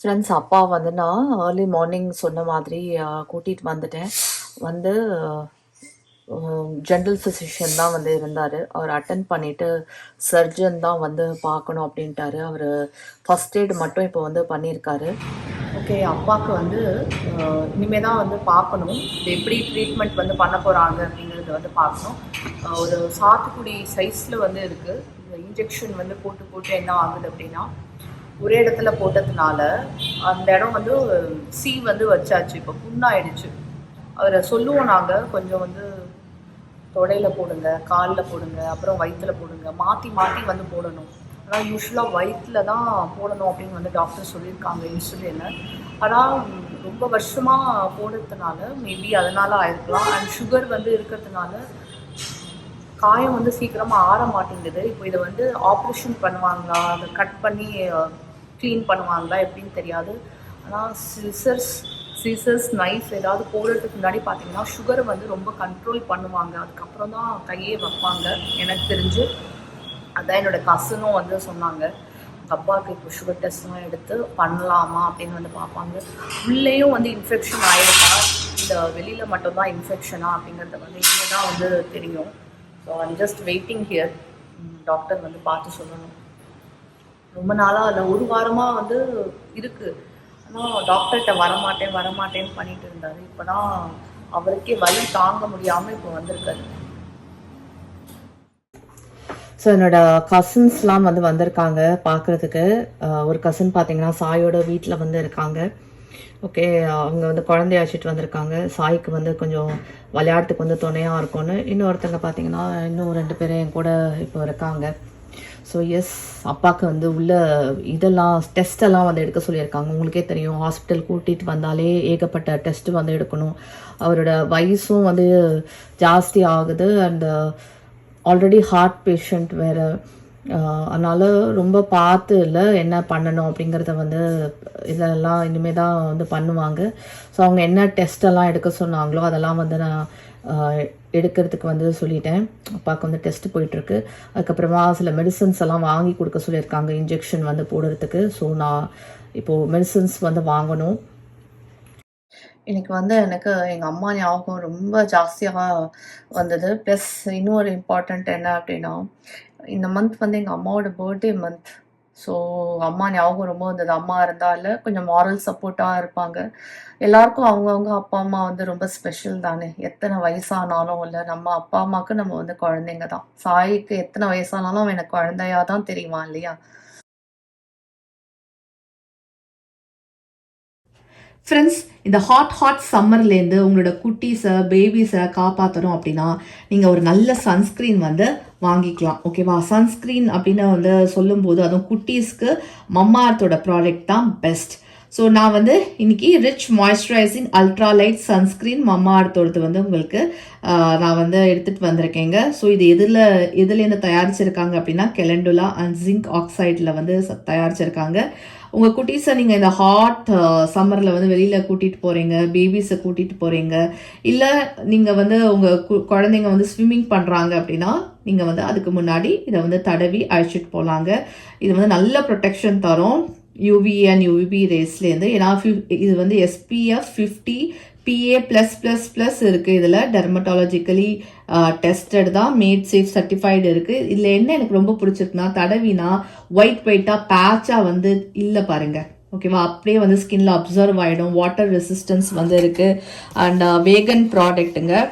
Friends அப்பா வந்து நான் ஏர்லி மார்னிங் சொன்ன மாதிரி கூட்டிகிட்டு வந்துட்டேன். வந்து ஜென்ரல் ஃபிசிஷியன் தான் வந்து இருந்தார். அவர் அட்டென்ட் பண்ணிவிட்டு சர்ஜன் தான் வந்து பார்க்கணும் அப்படின்ட்டாரு. அவர் ஃபஸ்ட் எய்ட் மட்டும் இப்போ வந்து பண்ணியிருக்காரு. ஓகே, அப்பாவுக்கு வந்து இனிமேல் தான் வந்து பார்க்கணும். இது எப்படி ட்ரீட்மெண்ட் வந்து பண்ண போகிறாங்க அப்படிங்கிறத வந்து பார்க்கணும். ஒரு சாத்துக்குடி சைஸில் வந்து இருக்குது. இந்த இன்ஜெக்ஷன் வந்து போட்டு போட்டு என்ன ஆகுது அப்படின்னா, ஒரே இடத்துல போட்டதுனால அந்த இடம் வந்து வந்து வச்சாச்சு. இப்போ புண்ணாயிடுச்சு. அவரை சொல்லுவோம் நாங்கள், கொஞ்சம் வந்து தொடையில் போடுங்க, காலில் போடுங்க, அப்புறம் வயிற்றுல போடுங்க, மாற்றி மாற்றி வந்து போடணும். ஆனால் யூஸ்வலாக வயிற்றில் தான் போடணும் அப்படின்னு வந்து டாக்டர் சொல்லியிருக்காங்க இன்சுலினை. ஆனால் ரொம்ப வருஷமாக போடுறதுனால மேபி அதனால் ஆயிருக்கலாம். அண்ட் சுகர் வந்து இருக்கிறதுனால காயம் வந்து சீக்கிரமாக ஆற மாட்டேங்குது. இப்போ இதை வந்து ஆப்ரேஷன் பண்ணுவாங்களா, அதை கட் பண்ணி க்ளீன் பண்ணுவாங்களா எப்படின்னு தெரியாது. ஆனால் சீசர்ஸ் நைஃப் ஏதாவது போடுறதுக்கு முன்னாடி பார்த்தீங்கன்னா சுகரை வந்து ரொம்ப கண்ட்ரோல் பண்ணுவாங்க. அதுக்கப்புறம் தான் கையே வைப்பாங்க எனக்கு தெரிஞ்சு. அதான் என்னோடய கசனும் வந்து சொன்னாங்க, அப்பாவுக்கு இப்போ சுகர் டெஸ்ட்லாம் எடுத்து பண்ணலாமா அப்படின்னு வந்து பார்ப்பாங்க. உள்ளேயும் வந்து இன்ஃபெக்ஷன் ஆகிருக்கா, இந்த வெளியில் மட்டும்தான் இன்ஃபெக்ஷனா அப்படிங்கிறத வந்து இங்கே தான் வந்து தெரியும். So I'm just waiting here. Doctor வந்து பார்த்து சொல்லணும். ரொம்ப நாளாக இல்லை, ஒரு வாரமாக வந்து இருக்குது. ஆனால் டாக்டர்கிட்ட வரமாட்டேன்னு பண்ணிட்டு இருந்தார். இப்போ தான் அவருக்கே வலி தாங்க முடியாமல் இப்போ வந்திருக்காரு. ஸோ என்னோடய கசின்ஸ்லாம் வந்து வந்திருக்காங்க பார்க்குறதுக்கு. ஒரு கசின் பார்த்தீங்கன்னா சாயோட வீட்டில் வந்து இருக்காங்க. ஓகே, அவங்க வந்து குழந்தைய அழைச்சிட்டு வந்திருக்காங்க. சாய்க்கு வந்து கொஞ்சம் விளையாட்டுக்கு வந்து துணையாக இருக்கும்னு. இன்னொருத்தங்க பார்த்தீங்கன்னா இன்னும் 2 பேர் என் கூட இப்போ இருக்காங்க. ஸோ எஸ், அப்பாவுக்கு வந்து உள்ள இதெல்லாம் டெஸ்ட்டெல்லாம் வந்து எடுக்க சொல்லியிருக்காங்க. உங்களுக்கே தெரியும், ஹாஸ்பிட்டல் கூட்டிகிட்டு வந்தாலே ஏகப்பட்ட டெஸ்ட்டு வந்து எடுக்கணும். அவரோட வயசும் வந்து ஜாஸ்தி ஆகுது. அண்ட் ஆல்ரெடி ஹார்ட் பேஷண்ட் வேறு. அதனால் ரொம்ப பார்த்து இல்லை என்ன பண்ணணும் அப்படிங்கிறத வந்து இதெல்லாம் இனிமேல் தான் வந்து பண்ணுவாங்க. ஸோ அவங்க என்ன டெஸ்ட்டெல்லாம் எடுக்க சொன்னாங்களோ அதெல்லாம் வந்து நான் எடுக்கிறதுக்கு வந்து சொல்லிட்டேன். அப்பாவுக்கு வந்து டெஸ்ட்டு போயிட்டுருக்கு. அதுக்கப்புறமா சில மெடிசன்ஸ் எல்லாம் வாங்கி கொடுக்க சொல்லியிருக்காங்க, இன்ஜெக்ஷன் வந்து போடுறதுக்கு. ஸோ நான் இப்போது மெடிசன்ஸ் வந்து வாங்கணும். இன்னைக்கு வந்து எனக்கு எங்கள் அம்மா ஞாபகம் ரொம்ப ஜாஸ்தியாக வந்தது. ப்ளஸ் இன்னொரு இம்பார்ட்டண்ட் என்ன அப்படின்னா, இந்த மந்த் வந்து எங்கள் அம்மாவோட பர்த்டே மந்த். ஸோ அம்மா ஞாபகம் ரொம்ப வந்தது. அம்மா இருந்தால கொஞ்சம் மாரல் சப்போர்ட்டாக இருப்பாங்க. எல்லாருக்கும் அவங்கவுங்க அப்பா அம்மா வந்து ரொம்ப ஸ்பெஷல் தானே. எத்தனை வயசானாலும் இல்லை, நம்ம அப்பா அம்மாவுக்கு நம்ம வந்து குழந்தைங்க தான். சாய்க்கு எத்தனை வயசானாலும் அவன் எனக்கு குழந்தையா தான் தெரியுமா இல்லையா? ஃப்ரெண்ட்ஸ், இந்த ஹாட் சம்மர்லேருந்து உங்களோட குட்டீஸை பேபிஸை காப்பாற்றணும் அப்படின்னா நீங்கள் ஒரு நல்ல சன்ஸ்க்ரீன் வந்து வாங்கிக்கலாம். ஓகேவா? சன்ஸ்க்ரீன் அப்படின்னு வந்து சொல்லும்போது அதுவும் குட்டீஸ்க்கு மம்மார்த்தோட ப்ராடக்ட் தான் பெஸ்ட். ஸோ நான் வந்து இன்னைக்கு rich moisturising ultra light sunscreen மம்மார்த்தோடது வந்து உங்களுக்கு நான் வந்து எடுத்துகிட்டு வந்திருக்கேங்க. ஸோ இது எதுலேருந்து தயாரிச்சிருக்காங்க அப்படின்னா கெலண்டுலா அண்ட் ஜிங்க் ஆக்சைடில் வந்து தயாரிச்சிருக்காங்க. உங்கள் குட்டீஸை நீங்கள் இந்த ஹாட் சம்மரில் வந்து வெளியில் கூட்டிகிட்டு போகிறீங்க, பேபிஸை கூட்டிகிட்டு போகிறீங்க, இல்லை நீங்கள் வந்து உங்கள் குழந்தைங்க வந்து ஸ்விம்மிங் பண்ணுறாங்க அப்படின்னா நீங்கள் வந்து அதுக்கு முன்னாடி இதை வந்து தடவி அழைச்சிட்டு போகலாங்க. இது வந்து நல்ல ப்ரொடெக்ஷன் தரும் யூவி அண்ட் யூவிபி ரேஸ்லேருந்து. ஏன்னா இது வந்து SPF 50 PA+++ இருக்குது. இதில் டெர்மட்டாலஜிக்கலி டெஸ்டட் தான், மேட் சேஃப் சர்டிஃபைடு இருக்குது. இதில் என்ன எனக்கு ரொம்ப பிடிச்சிருக்குன்னா, தடவினா ஒயிட்டாக பேட்சாக வந்து இல்லை பாருங்கள். ஓகேவா? அப்படியே வந்து ஸ்கின்ல அப்சர்வ் ஆகிடும். வாட்டர் ரெசிஸ்டன்ஸ் வந்து இருக்குது. அண்ட் வேகன் ப்ராடக்ட்டுங்க.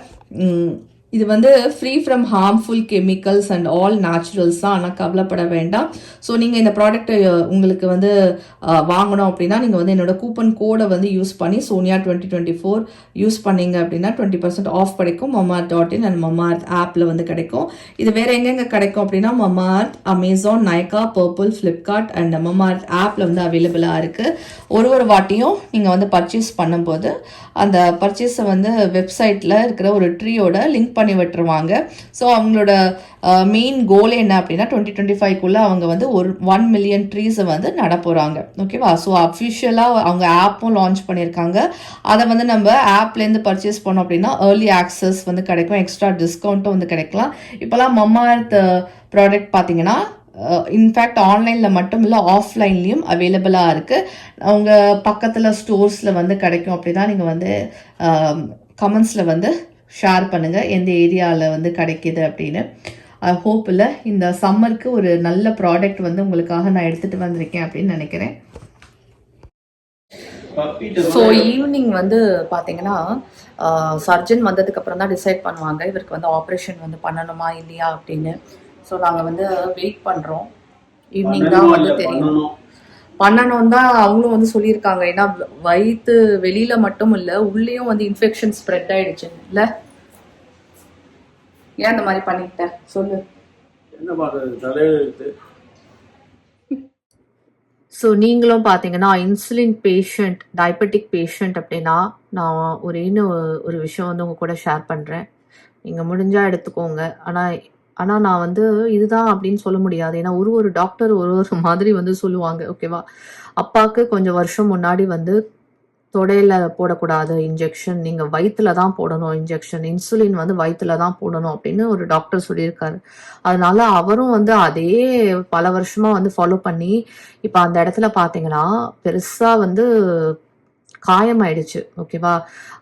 இது வந்து free from harmful chemicals and all naturals தான். ஆனால் கவலைப்பட வேண்டாம். ஸோ நீங்கள் இந்த ப்ராடக்ட்டை உங்களுக்கு வந்து வாங்கணும் அப்படின்னா நீங்கள் வந்து என்னோட கூப்பன் கோடை வந்து யூஸ் பண்ணி சோனியா 2024 யூஸ் பண்ணீங்க அப்படின்னா 20% ஆஃப் கிடைக்கும். mamaearth.in அண்ட் mamaearth ஆப்பில் வந்து கிடைக்கும். இது வேறு எங்கெங்கே கிடைக்கும் அப்படின்னா mamaearth, Amazon, Nykaa, purple, Flipkart and mamaearth ஆப்பில் வந்து அவைலபிளாக இருக்குது. ஒரு வாட்டியும் நீங்கள் வந்து பர்ச்சேஸ் பண்ணும்போது அந்த பர்ச்சேஸை வந்து வெப்சைட்டில் இருக்கிற ஒரு ட்ரீயோட லிங்க் பண்ணி விட்டுருவாங்க. ஸோ அவங்களோட மெயின் கோல் என்ன அப்படின்னா 2025க்குள்ளே அவங்க வந்து 1 மில்லியன் ட்ரீஸை வந்து நட போகிறாங்க. ஓகேவா? ஸோ அஃபிஷியலாக அவங்க ஆப்பும் லான்ச் பண்ணியிருக்காங்க. அதை வந்து நம்ம ஆப்லேருந்து பர்ச்சேஸ் பண்ணோம் அப்படின்னா ஏர்லி ஆக்சஸ் வந்து கிடைக்கும், எக்ஸ்ட்ரா டிஸ்கவுண்ட்டும் வந்து கிடைக்கலாம். இப்போலாம் mamaearth ப்ராடக்ட் பார்த்தீங்கன்னா இன்ஃபேக்ட் ஆன்லைனில் மட்டும் இல்லை ஆஃப்லைன்லேயும் அவைலபிளாக இருக்குது. அவங்க பக்கத்தில் ஸ்டோர்ஸில் வந்து கிடைக்கும். அப்படி தான் நீங்கள் வந்து கமெண்ட்ஸில் வந்து ஷேர் பண்ணுங்கள் எந்த ஏரியாவில் வந்து கிடைக்கிது அப்படின்னு. ஹோப்பில் இந்த சம்மருக்கு ஒரு நல்ல ப்ராடக்ட் வந்து உங்களுக்காக நான் எடுத்துகிட்டு வந்திருக்கேன் அப்படின்னு நினைக்கிறேன். ஸோ ஈவினிங் வந்து பார்த்தீங்கன்னா சர்ஜன் வந்ததுக்கப்புறம் தான் டிசைட் பண்ணுவாங்க இவருக்கு வந்து ஆப்ரேஷன் வந்து பண்ணணுமா இல்லையா அப்படின்னு. ஸோ நாங்கள் வந்து வெயிட் பண்ணுறோம். ஈவினிங் தான் வந்து தெரியும். பண்ணணும் தான் அவங்களும் வந்து சொல்லியிருக்காங்க. ஏன்னா வயிற்று வெளியில் மட்டும் இல்லை உள்ளேயும் வந்து இன்ஃபெக்ஷன் ஸ்ப்ரெட் ஆகிடுச்சு இல்லை. ஏன் இந்த மாதிரி பண்ணிக்கிட்டேன் சொல்லு. என்ன பண்ணுறது, தலையெழுத்து. ஸோ நீங்களும் பார்த்தீங்கன்னா இன்சுலின் பேஷண்ட், டயபெட்டிக் பேஷண்ட் அப்படின்னா நான் ஒரு விஷயம் வந்து உங்கள் கூட ஷேர் பண்ணுறேன். நீங்கள் முடிஞ்சால் எடுத்துக்கோங்க. ஆனால் நான் வந்து இதுதான் அப்படின்னு சொல்ல முடியாது. ஏன்னா ஒரு டாக்டர் ஒரு மாதிரி வந்து சொல்லுவாங்க. ஓகேவா? அப்பாவுக்கு கொஞ்சம் வருஷம் முன்னாடி வந்து தொடையில் போடக்கூடாது இன்ஜெக்ஷன், நீங்கள் வயிற்றுல தான் போடணும் இன்ஜெக்ஷன், இன்சுலின் வந்து வயிற்றுல தான் போடணும் அப்படின்னு ஒரு டாக்டர் சொல்லியிருக்காரு. அதனால அவரும் வந்து அதே பல வருஷமாக வந்து ஃபாலோ பண்ணி இப்போ அந்த இடத்துல பார்த்தீங்கன்னா பெருசாக வந்து காயமாயிடுச்சு. ஓகேவா?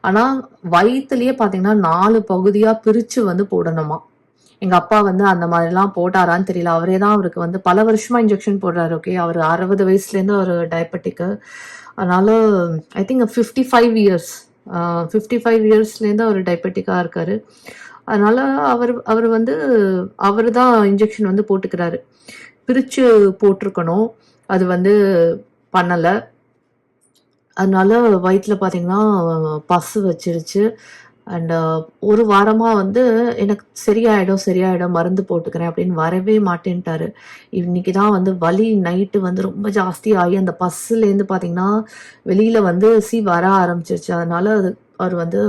ஆனால் வயிற்றுலேயே பார்த்தீங்கன்னா 4 பகுதியாக பிரித்து வந்து போடணுமா. எங்கள் அப்பா வந்து அந்த மாதிரிலாம் போட்டாரான்னு தெரியல. அவரே தான் அவருக்கு வந்து பல வருஷமாக இன்ஜெக்ஷன் போடுறாரு. ஓகே, அவர் 60 வயசுலேருந்து ஒரு டயபெட்டிக்கு. அதனால ஐ திங்க் 55 இயர்ஸ் 55 இயர்ஸ்லேருந்து அவர் டயபெட்டிக்காக இருக்கார். அதனால் அவர் வந்து அவர் தான் இன்ஜெக்ஷன் வந்து போட்டுக்கிறாரு. பிரித்து போட்டிருக்கணும், அது வந்து பண்ணலை. அதனால வயிற்றில் பார்த்தீங்கன்னா பசு வச்சிருச்சு. அண்ட் ஒரு வாரமாக வந்து எனக்கு சரியாயிடும் மருந்து போட்டுக்கிறேன் அப்படின்னு வரவே மாட்டேன்ட்டாரு. இன்னைக்கு தான் வந்து வலி நைட்டு வந்து ரொம்ப ஜாஸ்தியாகி அந்த பஸ்ஸுலேருந்து பார்த்தீங்கன்னா வெளியில் வந்து வர ஆரம்பிச்சிருச்சு. அதனால அவர் வந்து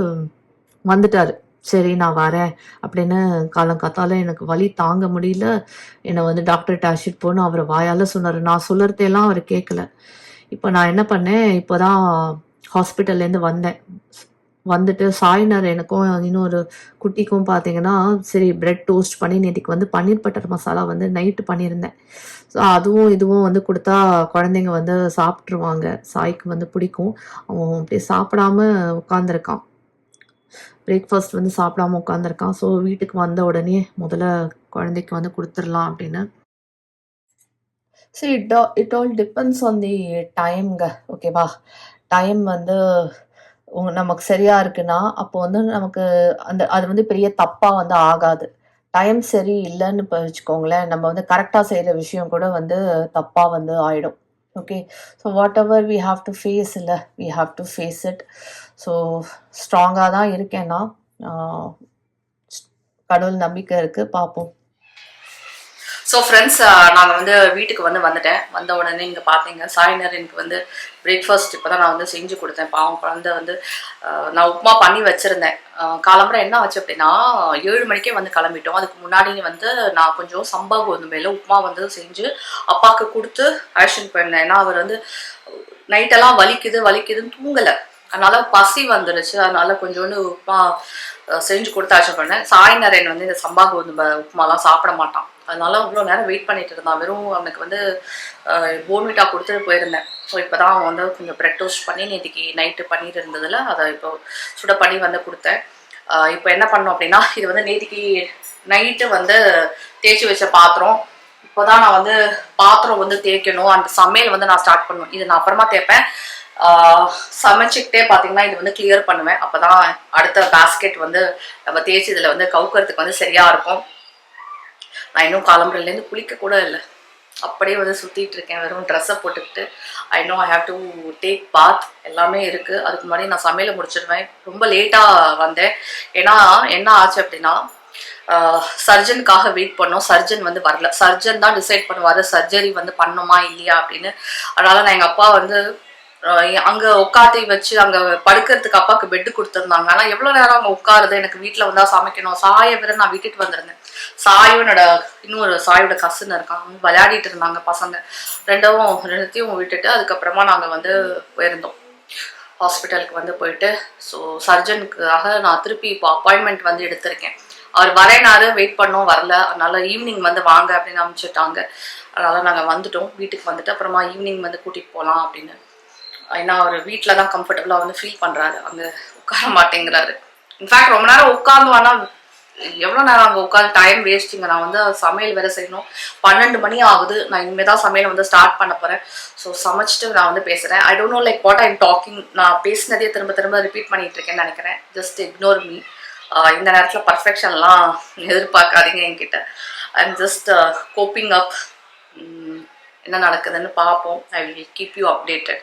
வந்துட்டார். சரி நான் வரேன் அப்படின்னு காலங்காத்தால எனக்கு வலி தாங்க முடியல, என்னை வந்து டாக்டர்கிட்ட அழைச்சிட்டு போகணும் அவர் வாயால் சொன்னார். நான் சொல்கிறதெல்லாம் அவர் கேட்கல. இப்போ நான் என்ன பண்ணேன், இப்போ தான் ஹாஸ்பிட்டல்லேருந்து வந்துட்டு சாய்னர் எனக்கும் இன்னொரு குட்டிக்கும் பார்த்தீங்கன்னா சரி பிரெட் டோஸ்ட் பண்ணி நேற்றுக்கு வந்து பன்னீர் பட்டர் மசாலா வந்து நைட்டு பண்ணியிருந்தேன். ஸோ அதுவும் இதுவும் வந்து கொடுத்தா குழந்தைங்க வந்து சாப்பிட்ருவாங்க. சாய்க்கு வந்து பிடிக்கும். அவன் அப்படியே சாப்பிடாம உட்காந்துருக்கான். பிரேக்ஃபாஸ்ட் வந்து சாப்பிடாம உட்காந்துருக்கான். ஸோ வீட்டுக்கு வந்த உடனே முதல்ல குழந்தைக்கு வந்து கொடுத்துடலாம் அப்படின்னு. சரி, it all depends on the டைம்ங்க. ஓகேவா? டைம் வந்து நமக்கு சரியா இருக்குன்னா அப்போ வந்து நமக்கு அது வந்து பெரிய தப்பா வந்து ஆகாது. டைம் சரி இல்லைன்னு இப்போ வச்சுக்கோங்களேன், நம்ம வந்து கரெக்டாக செய்கிற விஷயம் கூட வந்து தப்பாக வந்து ஆயிடும். Okay, so whatever we have to face இல்லை, we have to face it. So ஸ்ட்ராங்காக தான் இருக்கேன்னா கடவுள் நம்பிக்கை இருக்குது, பார்ப்போம். ஸோ ஃப்ரெண்ட்ஸ், நாங்கள் வந்து வீட்டுக்கு வந்துட்டேன். வந்த உடனே இங்கே பார்த்தீங்க சாய்னர் எனக்கு வந்து பிரேக்ஃபாஸ்ட் இப்போ தான் நான் வந்து செஞ்சு கொடுத்தேன். பாவம் குழந்தை வந்து நான் உப்புமா பண்ணி வச்சுருந்தேன். காலம்பரம் என்ன ஆச்சு அப்படின்னா 7 மணிக்கே வந்து கிளம்பிட்டோம். அதுக்கு முன்னாடி வந்து நான் கொஞ்சம் சம்பா கோதுமையில் உப்புமா வந்து செஞ்சு அப்பாவுக்கு கொடுத்து ஆக்ஷன் பண்ணேன். ஏன்னா அவர் வந்து நைட்டெல்லாம் வலிக்குதுன்னு தூங்கலை. அதனால பசி வந்துடுச்சு. அதனால கொஞ்சோண்டு உப்புமா செஞ்சு கொடுத்து ஆக்ஷன் பண்ணேன். சாய்நரேன் வந்து இந்த சம்பா கோதுமை உப்புமாலாம் சாப்பிட மாட்டான். அதனால அவ்வளோ நேரம் வெயிட் பண்ணிட்டு இருந்தான். வெறும் அவனுக்கு வந்து போன்விட்டா கொடுத்துட்டு போயிருந்தேன். ஸோ இப்போ தான் அவன் வந்து கொஞ்சம் பிரெட் டோஸ்ட் பண்ணி நேற்றுக்கு நைட்டு பண்ணிட்டு இருந்ததில் அதை இப்போ சுட பண்ணி வந்து கொடுத்தேன். இப்போ என்ன பண்ணோம் அப்படின்னா, இது வந்து நேற்றுக்கு நைட்டு வந்து தேய்ச்சி வச்ச பாத்திரம். இப்போ தான் நான் வந்து பாத்திரம் வந்து தேய்க்கணும். அந்த சமையல் வந்து நான் ஸ்டார்ட் பண்ணுவேன். இது நான் அப்புறமா தேய்ப்பேன். சமைச்சிக்கிட்டே பார்த்தீங்கன்னா இது வந்து கிளியர் பண்ணுவேன். அப்போ தான் அடுத்த பேஸ்கெட் வந்து நம்ம தேய்ச்சி இதில் வந்து கவுக்கிறதுக்கு வந்து சரியாக இருக்கும். நான் இன்னும் காலம்பரிலேருந்து குளிக்க கூட இல்லை, அப்படியே வந்து சுற்றிட்டு இருக்கேன் வெறும் ட்ரெஸ்ஸை போட்டுக்கிட்டு. ஐ ஹேவ் டு டேக் பாத் எல்லாமே இருக்குது. அதுக்கு முன்னாடி நான் சமையலை முடிச்சிடுவேன். ரொம்ப லேட்டாக வந்தேன். ஏன்னா என்ன ஆச்சு அப்படின்னா, சர்ஜனுக்காக வெயிட் பண்ணோம். சர்ஜன் வந்து வரல. சர்ஜன் தான் டிசைட் பண்ணுவார் சர்ஜரி வந்து பண்ணணுமா இல்லையா அப்படின்னு. அதனால நான் எங்கள் அப்பா வந்து அங்கே உட்காத்தி வச்சு அங்கே படுக்கிறதுக்கு அப்பாவுக்கு பெட்டு கொடுத்துருந்தாங்க. ஆனால் எவ்வளோ நேரம் அங்கே உட்காருது, எனக்கு வீட்டில் வந்தால் சமைக்கணும். சாயை வேற நான் விட்டுட்டு வந்திருந்தேன். சாயும் இன்னொரு சாயோட கசின் இருக்கான், அவங்க விளையாடிட்டு இருந்தாங்க பசங்க. ரெண்டுத்தையும் விட்டுட்டு அதுக்கப்புறமா நாங்கள் வந்து போயிருந்தோம் ஹாஸ்பிட்டலுக்கு வந்து போயிட்டு. ஸோ சர்ஜனுக்காக நான் திருப்பி இப்போ அப்பாயின்மெண்ட் வந்து எடுத்திருக்கேன். அவர் வரேனாரு, வெயிட் பண்ணோம், வரல. அதனால ஈவினிங் வந்து வாங்க அப்படின்னு அனுப்பிச்சுட்டாங்க. அதனால நாங்கள் வந்துட்டோம், வீட்டுக்கு வந்துட்டு அப்புறமா ஈவினிங் வந்து கூட்டிகிட்டு போகலாம் அப்படின்னு. ஏன்னா அவர் வீட்டில் தான் கம்ஃபர்டபுளாக வந்து ஃபீல் பண்ணுறாரு, அங்கே உட்கார மாட்டேங்கிறாரு. இன்ஃபேக்ட் ரொம்ப நேரம் உட்காந்து ஆனால் எவ்வளோ நேரம் அங்கே உட்காந்து டைம் வேஸ்ட்டுங்க. நான் வந்து சமையல் வேலை செய்யணும், 12 மணி ஆகுது. நான் இனிமேல் தான் சமையல் வந்து ஸ்டார்ட் பண்ண போகிறேன். ஸோ சமைச்சிட்டு நான் வந்து பேசுகிறேன். I don't know like what I'm talking. நான் பேசினதே திரும்ப திரும்ப ரிப்பீட் பண்ணிட்டு இருக்கேன்னு நினைக்கிறேன். Just ignore me. இந்த நேரத்தில் பர்ஃபெக்ஷன்லாம் எதிர்பார்க்காதீங்க என்கிட்ட. ஐம் ஜஸ்ட் கோப்பிங் அப். என்ன நடக்குதுன்னு பார்ப்போம். I will keep you updated.